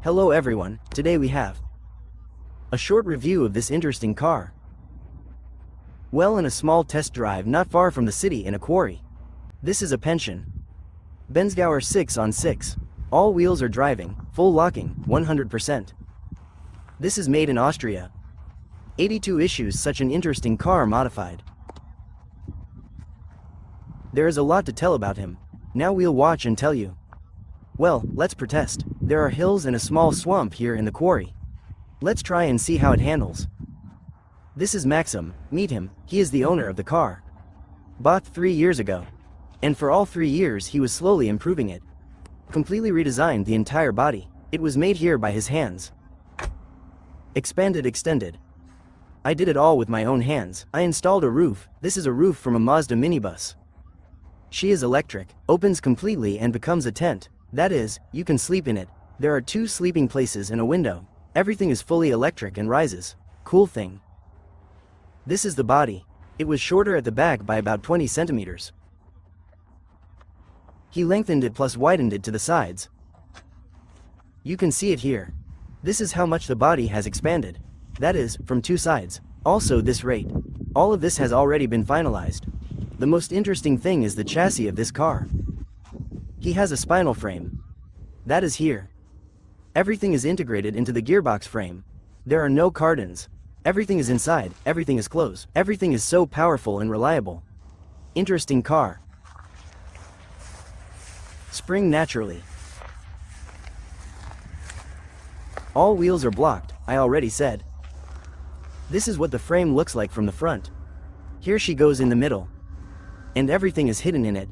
Hello everyone, today we have a short review of this interesting car. Well, in a small test drive not far from the city in a quarry. This is a pension. Pinzgauer 6x6. All wheels are driving, full locking, 100%. This is made in Austria. 82 issues such an interesting car modified. There is a lot to tell about him. Now we'll watch and tell you. Well, let's protest. There are hills and a small swamp here in the quarry. Let's try and see how it handles. This is Maxim, meet him, he is the owner of the car. Bought 3 years ago. And for all 3 years he was slowly improving it. Completely redesigned the entire body. It was made here by his hands. Expanded, extended. I did it all with my own hands. I installed a roof. This is a roof from a Mazda minibus. She is electric, opens completely and becomes a tent. That is, you can sleep in it. There are 2 sleeping places and a window. Everything is fully electric and rises. Cool thing. This is the body. It was shorter at the back by about 20 centimeters. He lengthened it plus widened it to the sides. You can see it here. This is how much the body has expanded. That is, from 2 sides. Also this rate. All of this has already been finalized. The most interesting thing is the chassis of this car. He has a spinal frame. That is here. Everything is integrated into the gearbox frame. There are no cardons. Everything is inside, everything is closed. Everything is so powerful and reliable. Interesting car. Spring naturally. All wheels are blocked, I already said. This is what the frame looks like from the front. Here she goes in the middle. And everything is hidden in it.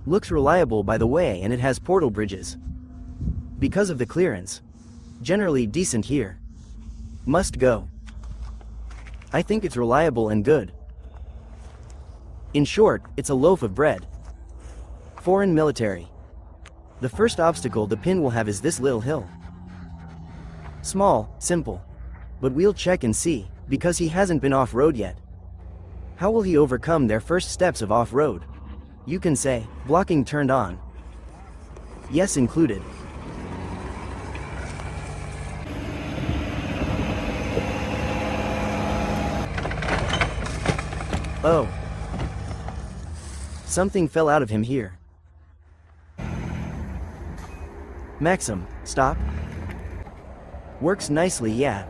Looks reliable by the way, and it has portal bridges. Because of the clearance. Generally decent here. Must go. I think it's reliable and good. In short, it's a loaf of bread. Foreign military. The first obstacle the pin will have is this little hill. Small, simple. But we'll check and see, because he hasn't been off-road yet. How will he overcome their first steps of off-road? You can say, blocking turned on. Yes, included. Oh. Something fell out of him here. Maxim, stop. Works nicely, yeah.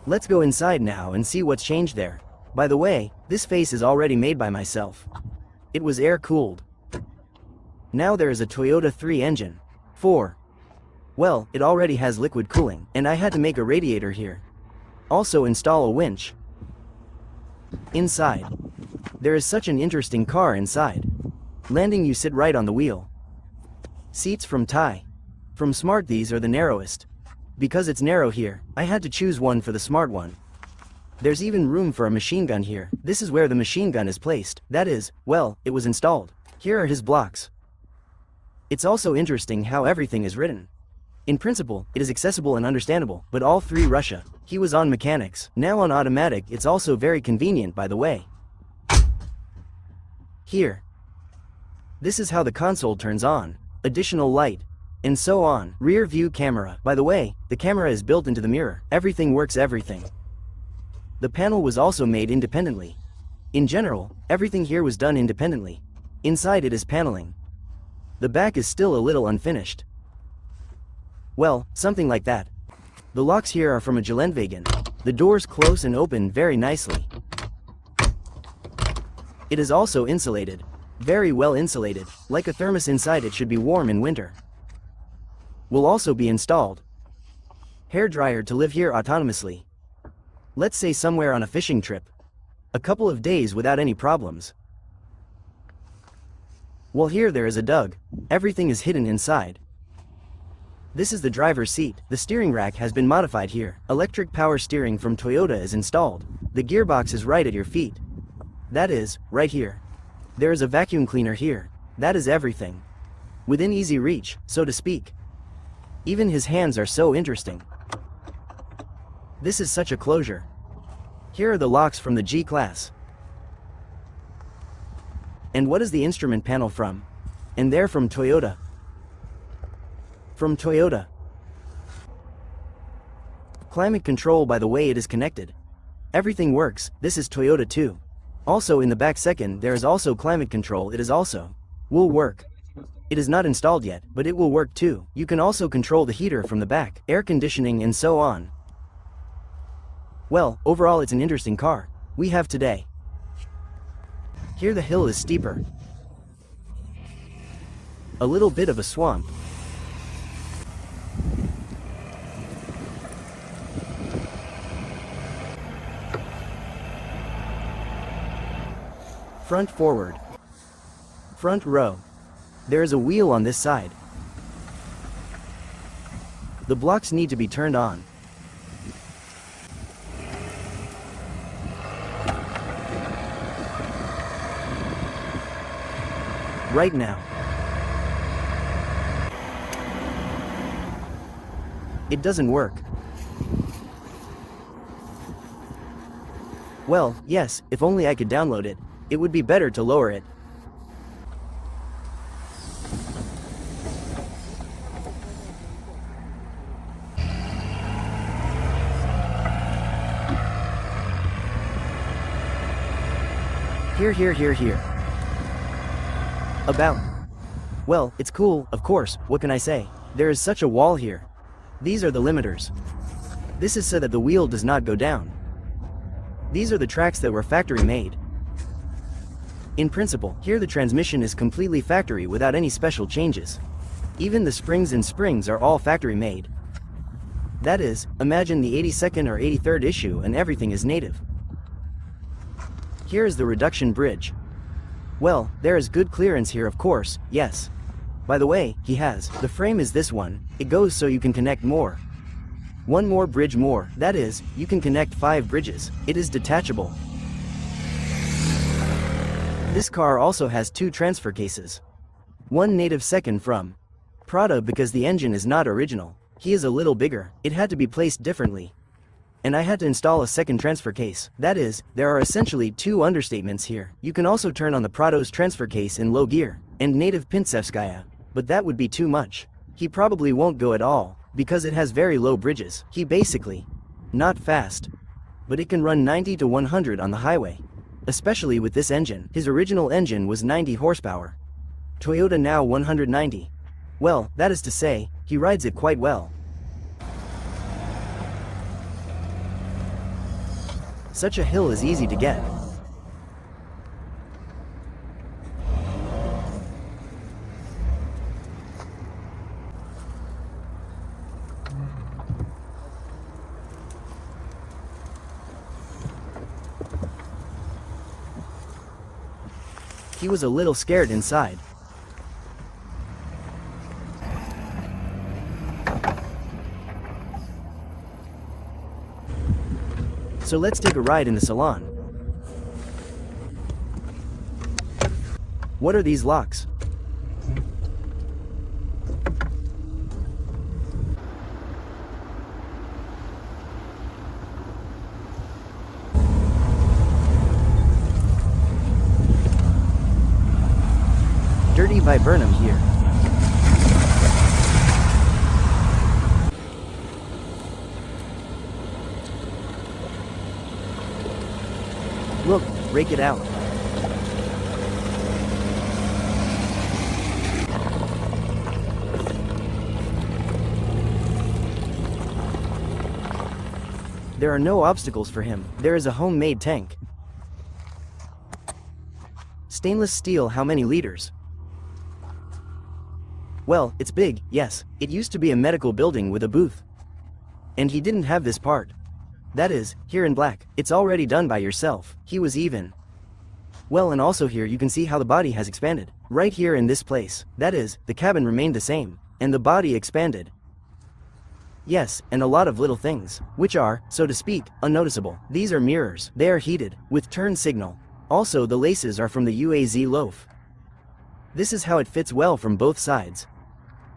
Let's go inside now and see what's changed there. By the way, this face is already made by myself. It was air-cooled. Now there is a Toyota 3 engine. 4. Well, it already has liquid cooling, and I had to make a radiator here. Also install a winch. Inside. There is such an interesting car inside. Landing, you sit right on the wheel. Seats from Thai. From Smart, these are the narrowest. Because it's narrow here, I had to choose one for the Smart one. There's even room for a machine gun here. This is where the machine gun is placed. That is, well, it was installed. Here are his blocks. It's also interesting how everything is written. In principle, it is accessible and understandable, but all 3 Russia. He was on mechanics, now on automatic. It's also very convenient, by the way. Here. This is how the console turns on. Additional light. And so on. Rear view camera. By the way, the camera is built into the mirror. Everything works, everything. The panel was also made independently. In general, everything here was done independently. Inside it is paneling. The back is still a little unfinished. Well, something like that. The locks here are from a Geländewagen. The doors close and open very nicely. It is also insulated. Very well insulated. Like a thermos inside, it should be warm in winter. Will also be installed. Hairdryer to live here autonomously. Let's say somewhere on a fishing trip. A couple of days without any problems. Well, here there is a dug. Everything is hidden inside. This is the driver's seat. The steering rack has been modified here. Electric power steering from Toyota is installed. The gearbox is right at your feet. That is, right here. There is a vacuum cleaner here. That is everything. Within easy reach, so to speak. Even his hands are so interesting. This is such a closure. Here are the locks from the G-Class. And what is the instrument panel from? And they're from Toyota. From Toyota. Climate control by the way it is connected. Everything works. This is Toyota too. Also in the back second there is also climate control. It is also will work. It is not installed yet, but it will work too. You can also control the heater from the back, air conditioning and so on. Well, overall it's an interesting car we have today. Here the hill is steeper. A little bit of a swamp. Front forward. Front row. There is a wheel on this side. The blocks need to be turned on. Right now. It doesn't work. Well, yes, if only I could download it. It would be better to lower it. Here. About. Well, it's cool, of course, what can I say? There is such a wall here. These are the limiters. This is so that the wheel does not go down. These are the tracks that were factory made. In principle, here the transmission is completely factory without any special changes. Even the springs and springs are all factory made. That is, imagine the 82nd or 83rd issue and everything is native. Here is the reduction bridge. Well, there is good clearance here of course, yes. By the way, he has, the frame is this one, it goes so you can connect more. One more bridge more, that is, you can connect 5 bridges, it is detachable. This car also has 2 transfer cases. One native, second from Prada because the engine is not original. He is a little bigger, it had to be placed differently. And I had to install a second transfer case. That is, there are essentially 2 understatements here. You can also turn on the Prado's transfer case in low gear, and native Pinzgauer, but that would be too much. He probably won't go at all, because it has very low bridges. He basically, not fast, but it can run 90 to 100 on the highway. Especially with this engine. His original engine was 90 horsepower. Toyota now 190. Well, that is to say, he rides it quite well. Such a hill is easy to get. He was a little scared inside. So let's take a ride in the salon. What are these locks? Dirty viburnum here. Look, rake it out. There are no obstacles for him. There is a homemade tank. Stainless steel, how many liters? Well, it's big, yes. It used to be a medical building with a booth. And he didn't have this part. That is, here in black, it's already done by yourself. He was even. Well, and also here you can see how the body has expanded. Right here in this place. That is, the cabin remained the same, and the body expanded. Yes, and a lot of little things, which are, so to speak, unnoticeable. These are mirrors. They are heated, with turn signal. Also, the laces are from the UAZ loaf. This is how it fits well from both sides.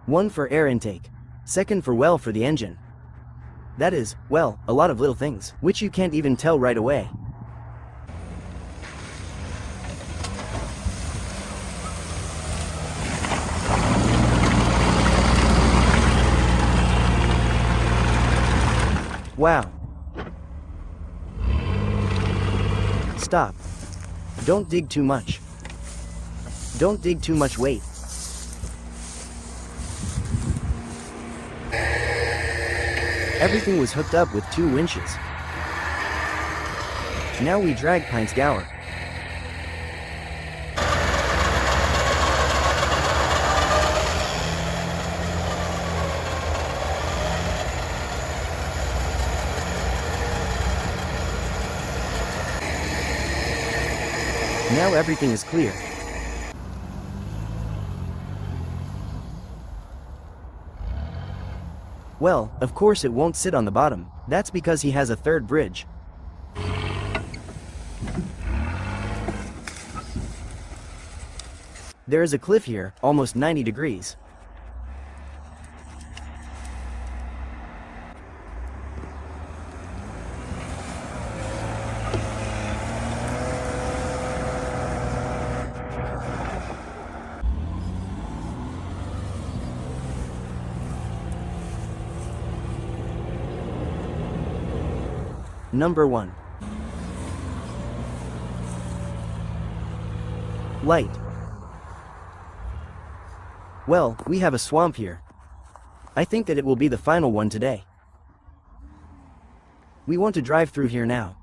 One for air intake. Second for well for the engine. That is, well, a lot of little things, which you can't even tell right away. Wow. Stop. Don't dig too much. Don't dig too much weight. Everything was hooked up with 2 winches. Now we drag Pinzgauer. Now everything is clear. Well, of course it won't sit on the bottom. That's because he has a third bridge. There is a cliff here, almost 90 degrees. Number 1. Light. Well, we have a swamp here. I think that it will be the final one today. We want to drive through here now.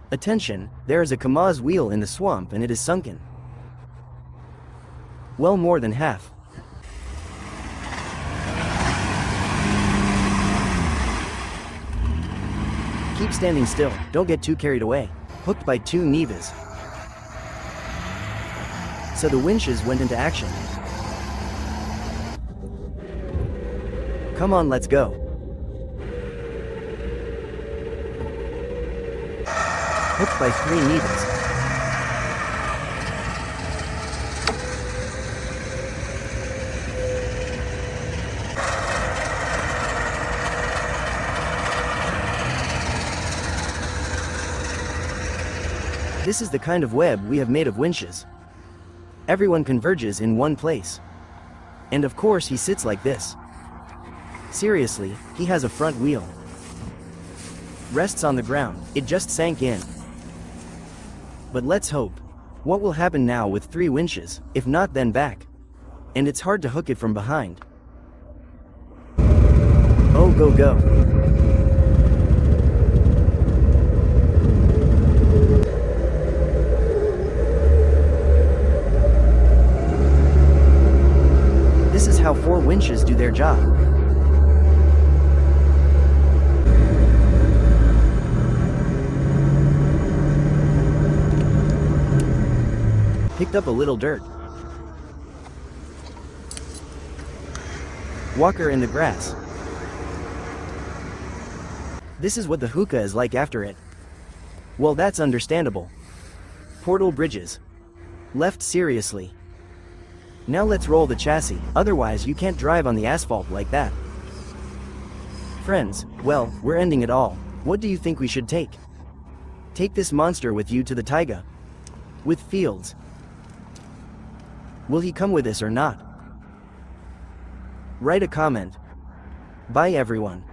Attention, there is a Kamaz wheel in the swamp and it is sunken. Well, more than half. Keep standing still, don't get too carried away. Hooked by 2 Nevas. So the winches went into action. Come on, let's go. Hooked by 3 Nevas. This is the kind of web we have made of winches. Everyone converges in one place. And of course he sits like this. Seriously, he has a front wheel. Rests on the ground, it just sank in. But let's hope. What will happen now with 3 winches, if not then back? And it's hard to hook it from behind. Oh, go go. This is how 4 winches do their job. Picked up a little dirt. Walker in the grass. This is what the hookah is like after it. Well, that's understandable. Portal bridges. Left seriously. Now let's roll the chassis, otherwise you can't drive on the asphalt like that. Friends, well, we're ending it all. What do you think we should take? Take this monster with you to the taiga. With Fields. Will he come with us or not? Write a comment. Bye everyone.